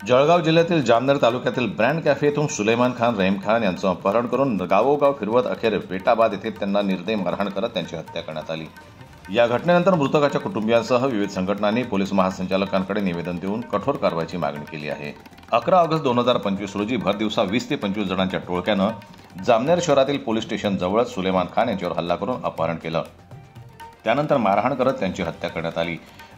जळगाव जिल्ह्यातील जामनेर तालुक्यातील brand cafe येथून सुलेमान खान रहीम खान यांचं अपहरण करून गावोगाव फिरवत अखेर बेटाबाद येथे त्यांना निर्दयी मारहाण करत त्यांची हत्या करण्यात आली। या घटनेनंतर मृतकाच्या कुटुंबियांसह विविध संघटनांनी पोलीस महासंचालकांकडे निवेदन देऊन कठोर कारवाईची मागणी केली आहे। 11 ऑगस्ट 2025 रोजी भरदिवसा 20 ते 25 जणांच्या टोळक्यानं जामनेर शहरातील पोलीस स्टेशन जवळच सुलेमान खान यांच्यावर हल्ला करून अपहरण केलं। त्यानंतर मारहाण करत त्यांची हत्या करण्यात आली।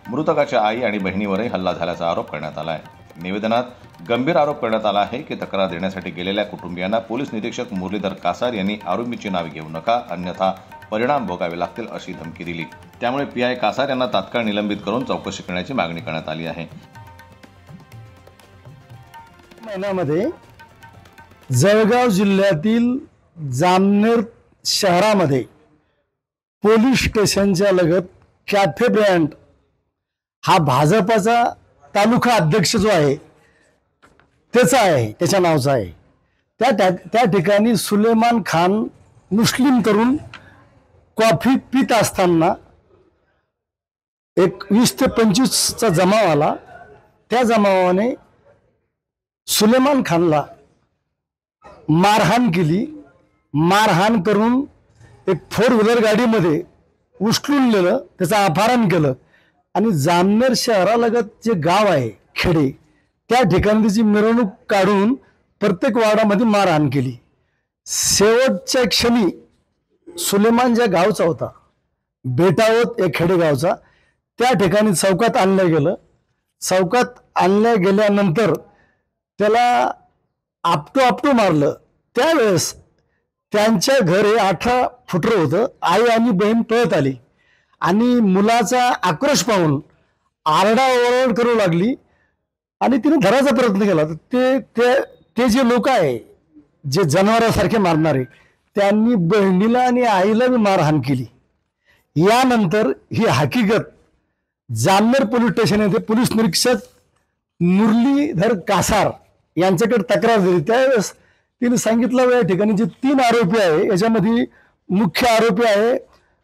मृतकाच्या आई आणि बहिणीवरही हल्ला झाल्याचा आरोप करण्यात आला आहे। निवेदनात गंभीर आरोप करण्यात आला आहे की तक्रार देण्यासाठी गेलेल्या कुटुंबियांना पोलीस निरीक्षक मुरलीधर कासार यांनी आरोपीची नावे घेऊ नका, अन्यथा परिणाम भोगावे लागतील अशी धमकी दिली। त्यामुळे पीआय कासार यांना तात्काळ निलंबित करून चौकशी करण्याची मागणी करण्यात आली आहे। महिन्यामध्ये जळगाव जिल्ह्यातील जामनेर शहरामध्ये पोलीस स्टेशनच्या लगत कॅफे ब्रँड हा भाजपाचा तालुका अध्यक्ष जो आहे त्याचा आहे, त्याच्या नावाचा आहे। त्या ठिकाणी सुलेमान खान मुस्लिम तरुण कॉफी पित असताना एक 20 ते 25चा जमाव आला। त्या जमावाने सुलेमान खानला मारहाण केली। मारहाण करून एक 4 व्हीलर गाडीमध्ये उचलून नेलं, त्याचं अपहरण केलं आणि जामनेर शहरालगत जे गाव आहे खेडे त्या ठिकाणी त्याची मिरवणूक काढून प्रत्येक वार्डामध्ये मारहाण केली। शेवटच्या क्षणी सुलेमान ज्या गावचा होता बेटावत एक खेडेगावचा, त्या ठिकाणी चौकात आणलं गेलं। चौकात आणल्या गेल्यानंतर त्याला आपटू मारलं। त्यावेळेस त्यांच्या घरी 18 फुटरं होतं। आई आणि बहीण पळत आली आणि मुलाचा आक्रोश पाहून आरडाओरड करू लागली आणि तिने धरायचा प्रयत्न केला। ते जे लोक आहे जे जनावरांसारखे मारणारे, त्यांनी बहिणीला आणि आईला मी मारहाण केली। यानंतर ही हकीकत जामनेर पोलीस स्टेशन येथे पोलीस निरीक्षक मुरलीधर कासार यांच्याकडे तक्रार दिली। त्यावेळेस तिने सांगितलं या ठिकाणी जे 3 आरोपी आहे याच्यामध्ये मुख्य आरोपी आहे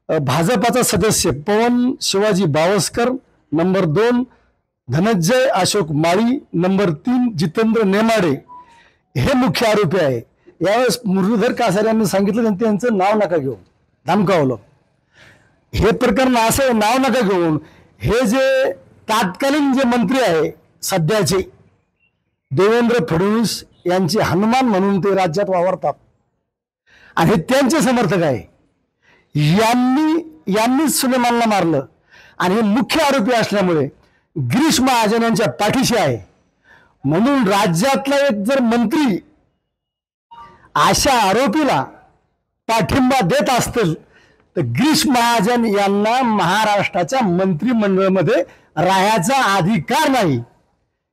भाजपाचा सदस्य पवन शिवाजी बावस्कर, नंबर 2 धनंजय अशोक माळी, नंबर 3 जितेंद्र नेमाडे, हे मुख्य आरोपी आहे। यावेळेस मुरलीधर कासार यांनी सांगितलं त्यांचं नाव नका घेऊ, धमकावलं। हे प्रकरण असं नाव नका घेऊन, हे जे तत्कालीन जे मंत्री आहे सध्याचे देवेंद्र फडणवीस यांचे हनुमान म्हणून ते राज्यात वावरतात आणि हे त्यांचे समर्थक आहे। यांनी सुलेमानला मारलं आणि हे मुख्य आरोपी असल्यामुळे गिरीश महाजन यांच्या पाठीशी आहे। म्हणून राज्यातला एक जर मंत्री अशा आरोपीला पाठिंबा देत असतील तर गिरीश महाजन यांना महाराष्ट्राच्या मंत्रिमंडळामध्ये राहायचा अधिकार नाही।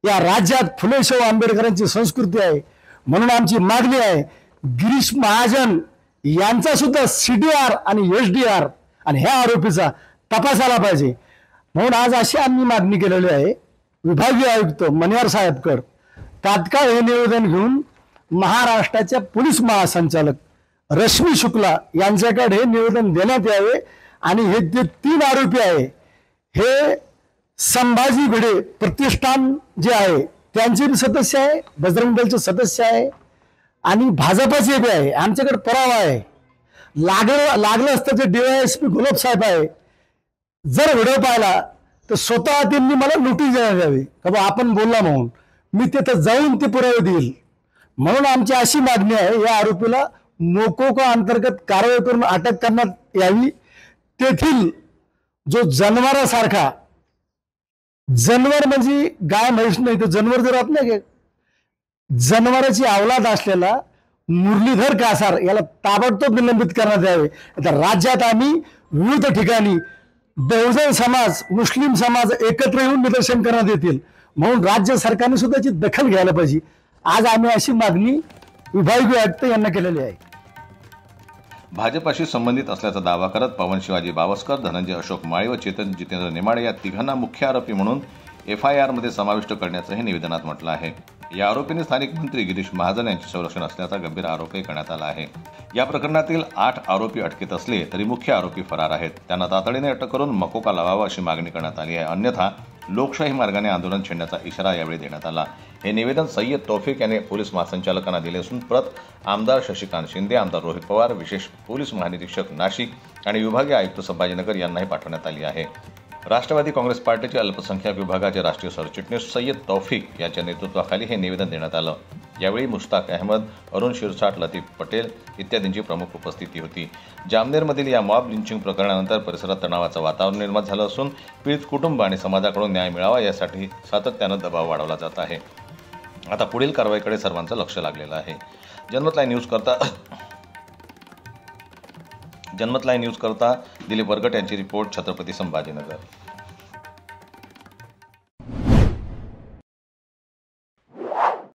या राज्यात फुले शाहू आंबेडकरांची संस्कृती आहे। म्हणून आमची मागणी आहे गिरीश महाजन यांचा सुद्धा CDR आणि SDR आणि ह्या आरोपीचा तपासायला पाहिजे। म्हणून आज अशी आम्ही मागणी केलेली आहे विभागीय आयुक्त मनियार साहेबकर तात्काळ हे निवेदन घेऊन महाराष्ट्राच्या पोलीस महासंचालक रश्मी शुक्ला यांच्याकडे हे निवेदन देण्यात यावे आणि हे जे 3 आरोपी आहे हे संभाजी भिडे प्रतिष्ठान जे आहे त्यांचे सदस्य आहे, बजरंग दलचे सदस्य आहे आणि भाजपाचे बी आहे। आमच्याकडे पुरावा आहे। लागलं असतं ते DYSP गुलाब साहेब आहे, जर व्हिडिओ पाहिला तर स्वतः त्यांनी मला नोटीस देण्यात यावी का आपण बोलला म्हणून, मी तिथं जाऊन ते पुरावे देईल। म्हणून आमची अशी मागणी आहे या आरोपीला मोकोका अंतर्गत कारवाई करून अटक करण्यात यावी। तेथील जो जनावरासारखा, जनवर म्हणजे गाय म्हैस नाही तर जनवर जर राहत नाही, जनावराची अवलाद असलेला मुरलीधर कासार याला ताबडतोब निलंबित करण्यात यावे। आता राज्यात आम्ही विविध ठिकाणी बहुजन समाज, मुस्लिम समाज एकत्र येऊन निदर्शन करण्यात येतील, म्हणून राज्य सरकारने सुद्धा याची दखल घ्यायला पाहिजे। आज आम्ही अशी मागणी विभागीय आयुक्त यांना केलेली आहे। भाजपाशी संबंधित असल्याचा दावा करत पवन शिवाजी बावस्कर, धनंजय अशोक माळी व जितेंद्र नेमाडे या तिघांना मुख्य आरोपी म्हणून FIR मध्ये समाविष्ट करण्याचंही निवेदनात म्हटलं आहे। या आरोपींनी स्थानिक मंत्री गिरीश महाजन यांचे संरक्षण असल्याचा गंभीर आरोपही करण्यात आला आहे। या प्रकरणातील 8 आरोपी अटकेत असले तरी मुख्य आरोपी फरार आहेत। त्यांना तातडीने अटक करून मकोका लावावा अशी मागणी करण्यात आली आहे, अन्यथा लोकशाही मार्गाने आंदोलन छेडण्याचा इशारा यावेळी देण्यात आला. हे निवेदन सय्यद तौफिक यांनी पोलीस महासंचालकांना दिले असून प्रत आमदार शशिकांत शिंदे, आमदार रोहित पवार, विशेष पोलीस महानिरीक्षक नाशिक आणि विभागीय आयुक्त संभाजीनगर यांनाही पाठवण्यात आली आहे. राष्ट्रवादी काँग्रेस पार्टीचे अल्पसंख्याक विभागाचे राष्ट्रीय सरचिटणीस सय्यद तौफिक यांच्या नेतृत्वाखाली हे निवेदन देण्यात आलं. यावेळी मुश्ताक अहमद, अरुण शिरसाट, लतीफ पटेल इत्यादींची प्रमुख उपस्थिती होती. जामनेरमधील या मॉब लिंचिंग प्रकरणानंतर परिसरात तणावाचं वातावरण निर्माण झालं असून पीडित कुटुंब आणि समाजाकडून न्याय मिळावा यासाठी सातत्यानं दबाव वाढवला जात आहे. आता पुढील कारवाईकडे सर्वांचं लक्ष लागलेलं आहे. जनमत लाईव्ह न्यूज करता दिलीप वरगट यांची रिपोर्ट, छत्रपती संभाजीनगर.